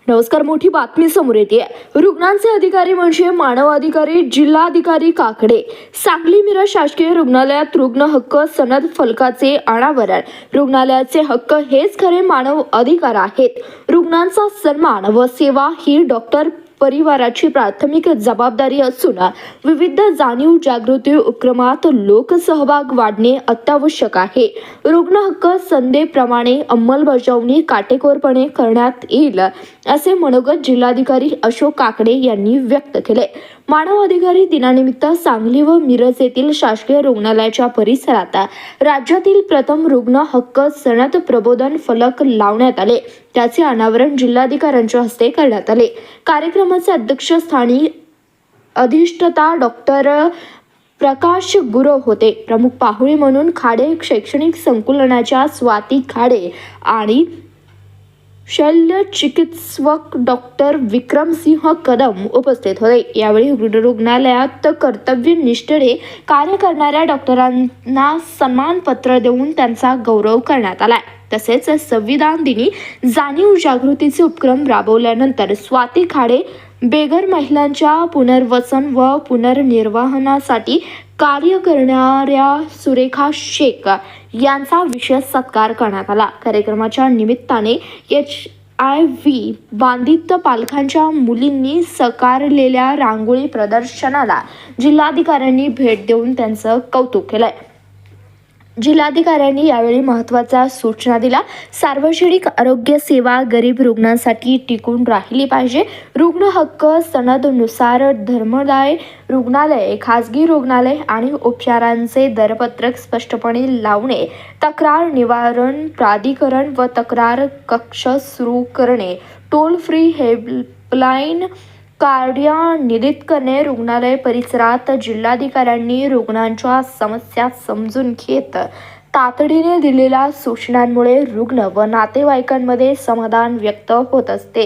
नमस्कार. मोठी बातमी समोर येते. रुग्णांचे अधिकारी म्हणजे मानव अधिकारी जिल्हाधिकारी काकडे. सांगली मिरज शासकीय रुग्णालयात रुग्ण हक्क सनद फलकाचे अनावरण. रुग्णालयाचे हक्क हेच खरे मानव अधिकार आहेत. रुग्णांचा सन्मान व सेवा ही डॉक्टर परिवाराची प्राथमिक जबाबदारी असून विविध जाणीव जागृती उपक्रमात लोकसहभाग वाढणे अत्यावश्यक आहे. रुग्ण हक्क संदेप्रमाणे अंमलबजावणी काटेकोरपणे करण्यात येईल असे मनोगत जिल्हाधिकारी अशोक काकडे यांनी व्यक्त केले. मानव अधिकारी दिनानिमित्त सांगली व मिरज येथील शासकीय रुग्णालयाच्या परिसरात राज्यातील प्रथम रुग्ण हक्क सनद प्रबोधन फलक लावण्यात आले. त्याचे अनावरण जिल्हाधिकाऱ्यांच्या हस्ते करण्यात आले. कार्यक्रमाचे अध्यक्षस्थानी अधिष्ठाता डॉक्टर प्रकाश गुरव होते. प्रमुख पाहुणे म्हणून खाडे शैक्षणिक संकुलनाच्या स्वाती खाडे आणि शल्य चिकित्सक डॉक्टर विक्रमसिंह कदम उपस्थित होते. यावेळी रुग्णालयात कर्तव्यनिष्ठेने कार्य करणाऱ्या डॉक्टरांना सन्मानपत्र देऊन त्यांचा गौरव करण्यात आला. तसेच संविधान दिनी जाणीव जागृतीचे उपक्रम राबवल्यानंतर स्वाती खाडे बेघर महिलांच्या पुनर्वसन व पुनर्निर्वाहनासाठी कार्य करणाऱ्या सुरेखा शेख यांचा विशेष सत्कार करण्यात आला. कार्यक्रमाच्या निमित्ताने HIV बाधित पालकांच्या मुलींनी साकारलेल्या रांगोळी प्रदर्शनाला जिल्हाधिकाऱ्यांनी भेट देऊन त्यांचं कौतुक केलंय. जिल्हाधिकाऱ्यांनी यावेळी महत्त्वाच्या सूचना दिल्या. सार्वजनिक आरोग्य सेवा गरीब रुग्णांसाठी टिकून राहिली पाहिजे. रुग्ण हक्क सनदनुसार धर्मदाय रुग्णालय, खासगी रुग्णालय आणि उपचारांचे दरपत्रक स्पष्टपणे लावणे, तक्रार निवारण प्राधिकरण व तक्रार कक्ष सुरू करणे, टोल फ्री हेल्पलाईन कार्यान्वित करणे. रुग्णालय परिसरात जिल्हाधिकाऱ्यांनी रुग्णांच्या समस्या समजून घेत तातडीने दिलेल्या सूचनांमुळे रुग्ण व नातेवाईकांमध्ये समाधान व्यक्त होत असते.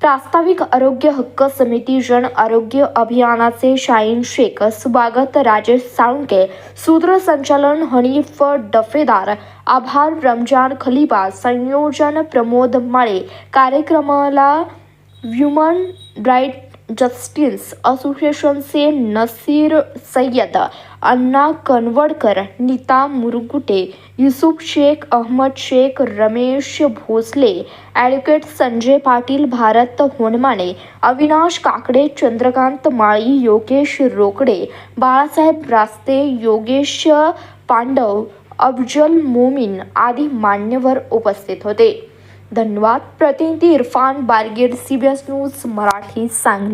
प्रास्ताविक आरोग्य हक्क समिती जन आरोग्य अभियानाचे शाहीन शेख स्वागत, राजेश साळुंके सूत्रसंचालन, हनीफ डफेदार आभार, रमजान खलिफा संयोजन, प्रमोद माळे. कार्यक्रमाला ह्युमन राईट जस्टिस असोसिएशनचे नसीर सय्यद, अण्णा कनवडकर, नीता मुरगुटे, युसुफ शेख, अहमद शेख, रमेश भोसले, ॲडव्होकेट संजय पाटील, भारत होनमाने, अविनाश काकडे, चंद्रकांत माळी, योगेश रोकडे, बाळासाहेब रास्ते, योगेश पांडव, अफजल मोमीन आदी मान्यवर उपस्थित होते. धन्यवाद. प्रतिनिधी इरफान बारगेड, CBS न्यूज मराठी, सांगली.